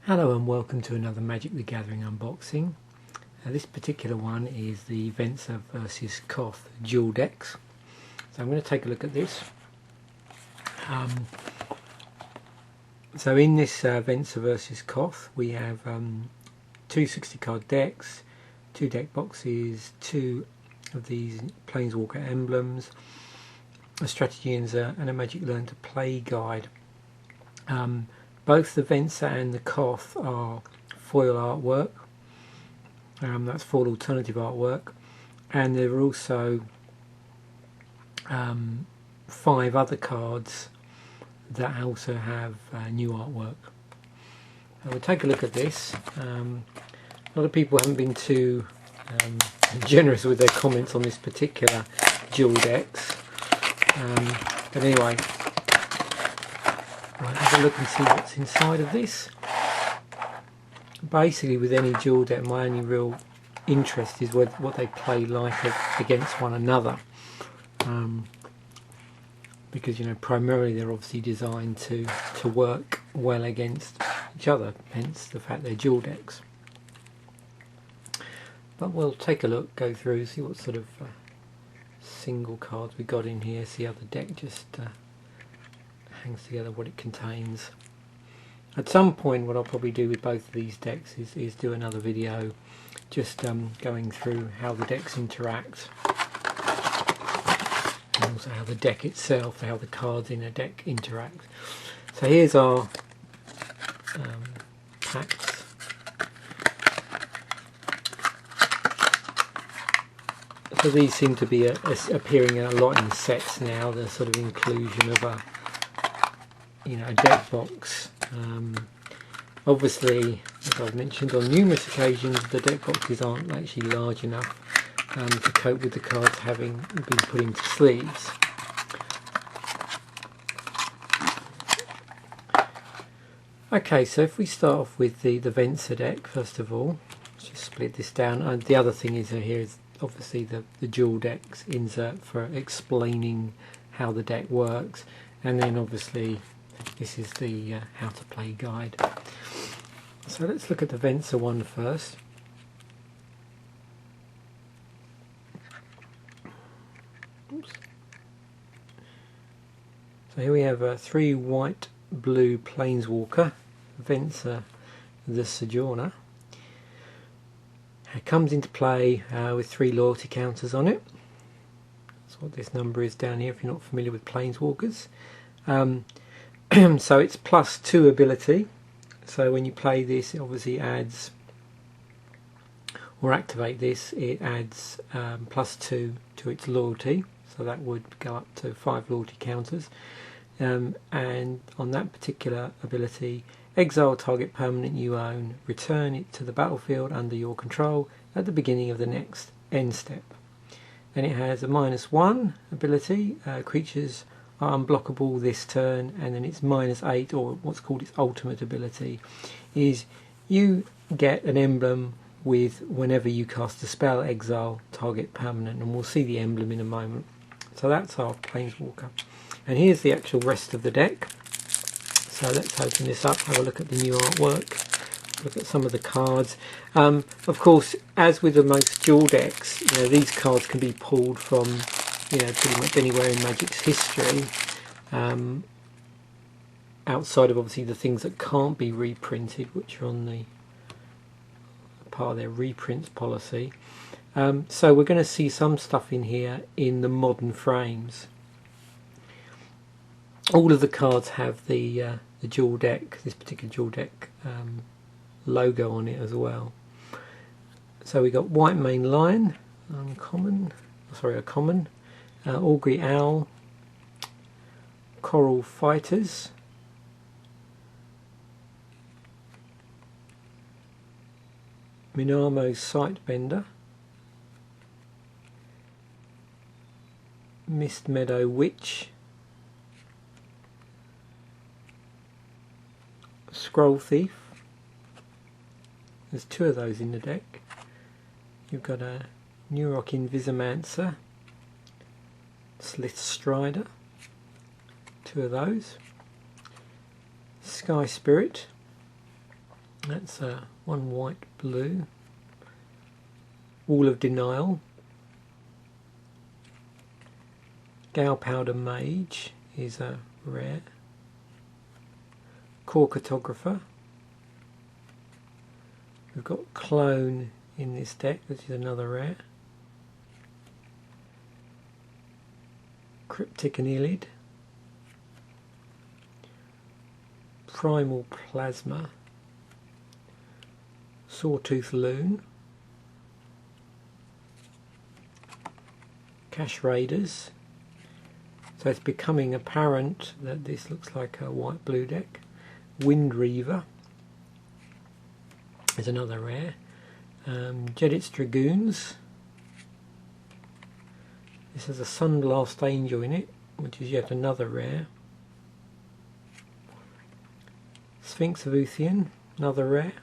Hello and welcome to another Magic the Gathering unboxing. This particular one is the Venser versus Koth dual decks. So I'm going to take a look at this. So in this Venser versus Koth we have two 60 card decks, two deck boxes, two of these Planeswalker emblems, a strategy insert and a Magic Learn to Play guide. Both the Venser and the Koth are foil artwork, that's foil alternative artwork, and there are also 5 other cards that also have new artwork. We'll take a look at this. A lot of people haven't been too generous with their comments on this particular dual decks, but anyway, right, have a look and see what's inside of this. Basically with any dual deck my only real interest is what they play like against one another, because primarily they're obviously designed to work well against each other, hence the fact they're dual decks. But we'll take a look, go through, see what sort of single cards we got in here, see how the deck just hangs together, what it contains. At some point what I'll probably do with both of these decks is do another video just going through how the decks interact, and also how the deck itself, how the cards in a deck interact. So here's our packs. So these seem to be appearing a lot in sets now, the sort of inclusion of a deck box. Obviously, as I've mentioned on numerous occasions, the deck boxes aren't actually large enough to cope with the cards having been put into sleeves. Okay, so if we start off with the Venser deck, first of all, let's just split this down. And the other thing is here is obviously the dual decks insert for explaining how the deck works, and then obviously this is the how to play guide. So let's look at the Venser one first. Oops. So here we have a 3 white blue Planeswalker, Venser the Sojourner. It comes into play with 3 loyalty counters on it. That's what this number is down here if you're not familiar with Planeswalkers. So it's +2 ability, so when you play this it obviously adds, or activate this, it adds +2 to its loyalty, so that would go up to 5 loyalty counters. And on that particular ability, exile target permanent you own, return it to the battlefield under your control at the beginning of the next end step. Then it has a -1 ability, creatures are unblockable this turn, and then it's -8, or what's called its ultimate ability, is you get an emblem with whenever you cast a spell, exile target permanent, and we'll see the emblem in a moment. So that's our Planeswalker. And here's the actual rest of the deck. So let's open this up, have a look at the new artwork, look at some of the cards. Of course, as with the most dual decks, these cards can be pulled from pretty much anywhere in Magic's history, outside of obviously the things that can't be reprinted, which are on the part of their reprints policy. So we're going to see some stuff in here in the modern frames. All of the cards have the dual deck, this particular dual deck logo on it as well. So we got White Mane Lion, a common, Augury Owl, Coral Fighters, Minamo Sightbender, Mist Meadow Witch, Scroll Thief. There's 2 of those in the deck. You've got a Nurok Invisimancer, Slith Strider, 2 of those, Sky Spirit, That's one white blue. Wall of Denial. Gunpowder Mage is a rare. Core Cartographer. We've got Clone in this deck, which is another rare. Cryptic Annelid. Primal Plasma. Sawtooth Loon. Cache Raiders. So it's becoming apparent that this looks like a white-blue deck. Wind Reaver is another rare. Jedit's Dragoons. This has a Sunblast Angel in it, which is yet another rare. Sphinx of Uthian, another rare.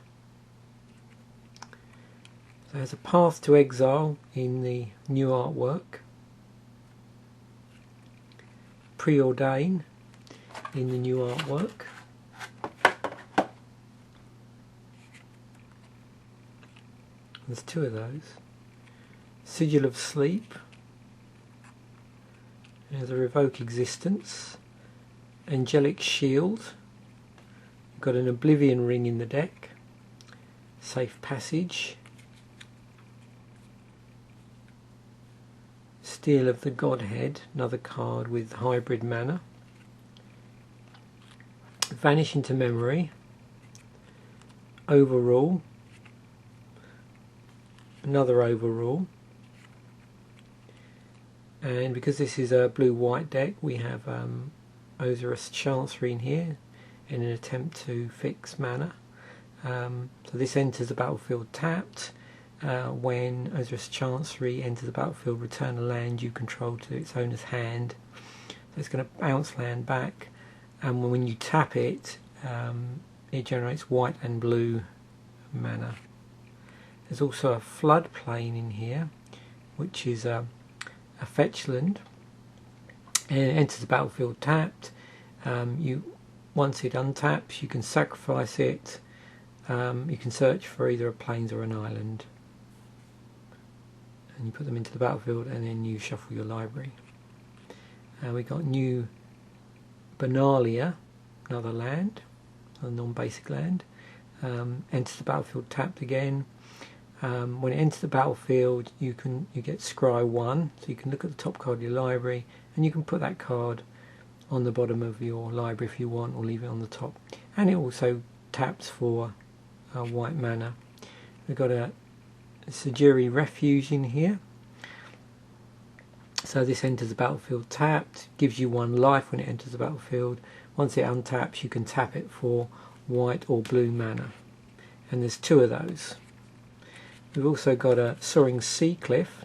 So it has a Path to Exile in the new artwork. Preordain in the new artwork. There's two of those. Sigil of Sleep. There's a Revoke Existence. Angelic Shield. We've got an Oblivion Ring in the deck. Safe Passage. Steel of the Godhead, another card with hybrid mana. Vanish into Memory. Overrule. Another Overrule. And because this is a blue-white deck, we have Osiris Chancery in here in an attempt to fix mana. So this enters the battlefield tapped. When Osiris Chancery enters the battlefield, return a land you control to its owner's hand. So it's going to bounce land back, and when you tap it, it generates white and blue mana. There's also a Floodplain in here, which is a fetch land, and it enters the battlefield tapped. Once it untaps, you can sacrifice it. You can search for either a plains or an island, and you put them into the battlefield, and then you shuffle your library. We got New Benalia, another land, a non-basic land. Enters the battlefield tapped again. When it enters the battlefield, you get Scry 1, so you can look at the top card of your library, and you can put that card on the bottom of your library if you want, or leave it on the top. And it also taps for white mana. We've got a Sajiri Refuge in here. So this enters the battlefield tapped, gives you 1 life when it enters the battlefield. Once it untaps, you can tap it for white or blue mana. And there's 2 of those. We've also got a Soaring Sea Cliff.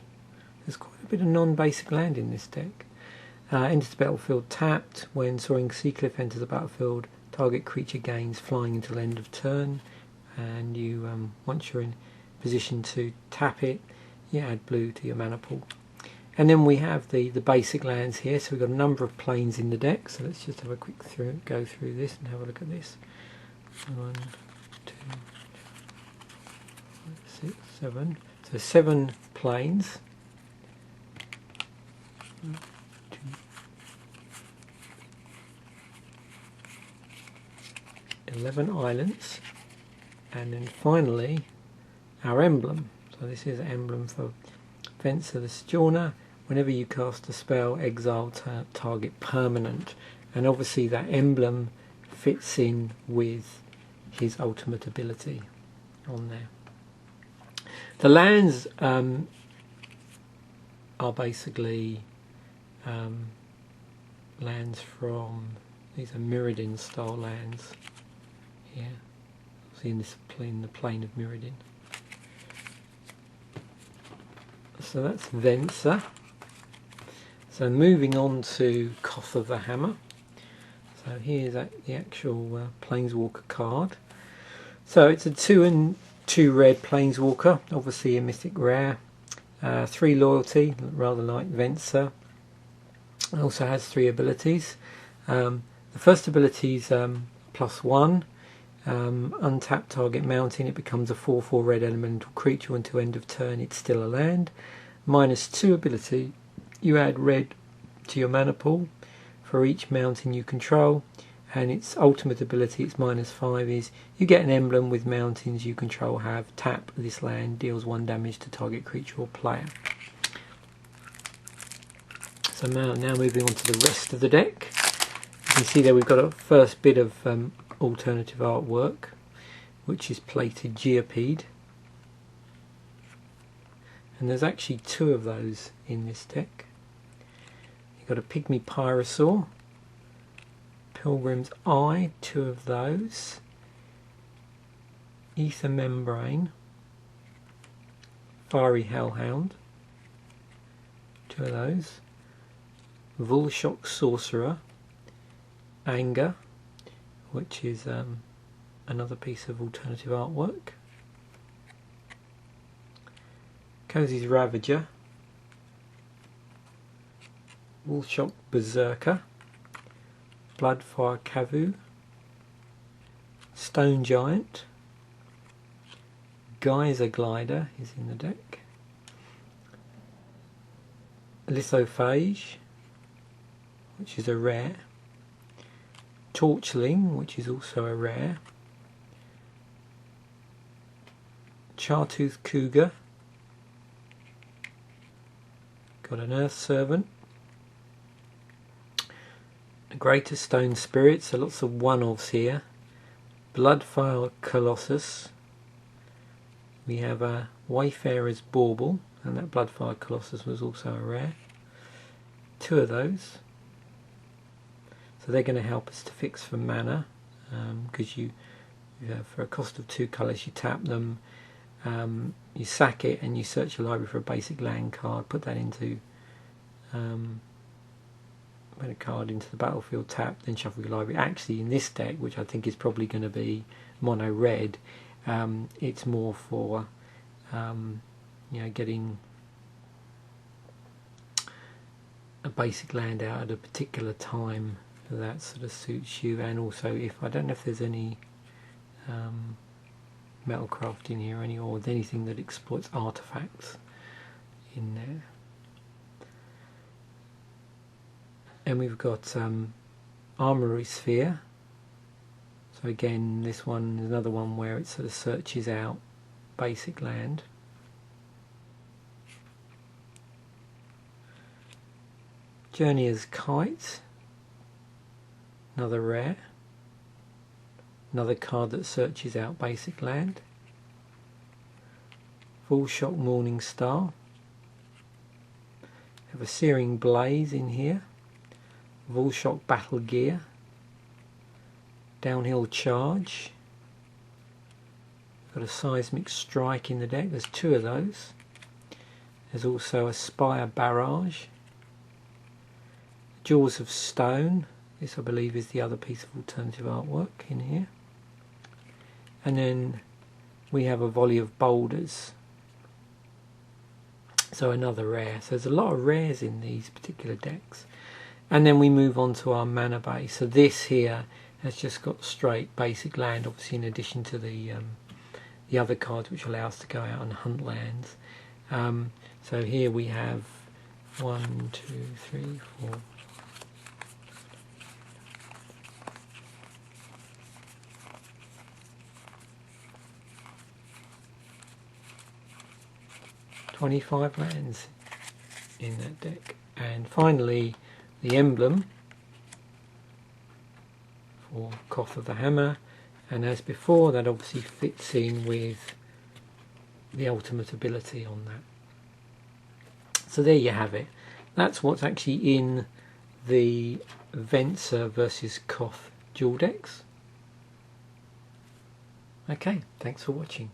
There's quite a bit of non-basic land in this deck. Enters the battlefield tapped. When Soaring Sea Cliff enters the battlefield, target creature gains flying until end of turn. And you, once you're in position to tap it, you add blue to your mana pool. And then we have the basic lands here. So we've got a number of planes in the deck. So let's just have a quick go through this and have a look at this. 1, 2, 5, 6, 7. So 7 planes. 1, 2, 11 islands. And then finally our emblem. So this is an emblem for Venser the Sojourner. Whenever you cast a spell, exile target permanent. And obviously that emblem fits in with his ultimate ability on there. The lands are basically lands from, these are Mirrodin style lands here. See in this plane, the plane of Mirrodin. So that's Venser. So moving on to Koth of the Hammer. So here's the actual Planeswalker card. So it's a 2 and 2 red Planeswalker, obviously a mythic rare. 3 loyalty, rather like Venser. It also has 3 abilities. The first ability is +1. Untap target mounting, it becomes a 4/4 red elemental creature until end of turn, it's still a land. -2 ability, you add red to your mana pool for each mountain you control, and its ultimate ability, its -5, is you get an emblem with mountains you control have. Tap this land, deals 1 damage to target creature or player. So now moving on to the rest of the deck. You can see there we've got a first bit of alternative artwork, which is plated geopede, and there's actually 2 of those in this deck. You've got a pygmy pyrosaur, pilgrim's eye, 2 of those, ether membrane, fiery hellhound, 2 of those, Vulshock sorcerer, anger, which is another piece of alternative artwork, Cozy's Ravager, Vulshock Berserker, Bloodfire Kavu, Stone Giant, Geyser Glider is in the deck, Lithophage, which is a rare, Torchling, which is also a rare, Chartooth Cougar, got an Earth Servant, a Greater Stone Spirit, so lots of one-offs here, Bloodfire Colossus, we have a Wayfarer's Bauble, and that Bloodfire Colossus was also a rare, 2 of those. So they're going to help us to fix for mana, because you for a cost of 2 colours you tap them, you sack it and you search your library for a basic land card, put that into put a card into the battlefield, tap, then shuffle your library. Actually in this deck, which I think is probably going to be mono red, it's more for getting a basic land out at a particular time that sort of suits you, and also if I don't know if there's any metalcraft in here or anything that exploits artifacts in there. And we've got Armory Sphere, so again this one is another one where it sort of searches out basic land. Journeyer's Kite, another rare, another card that searches out basic land. Vulshock Morning Star, have a Searing Blaze in here, Vulshock Battle Gear, Downhill Charge, got a Seismic Strike in the deck, there's 2 of those. There's also a Spire Barrage, Jaws of Stone, this I believe is the other piece of alternative artwork in here. And then we have a Volley of Boulders, so another rare. So there's a lot of rares in these particular decks. And then we move on to our mana base. So this here has just got straight basic land, obviously in addition to the other cards which allow us to go out and hunt lands. So here we have 1, 2, 3, 4, 25 lands in that deck. And finally the emblem for Koth of the Hammer, and as before that obviously fits in with the ultimate ability on that. So there you have it. That's what's actually in the Venser versus Koth dual decks. Okay, thanks for watching.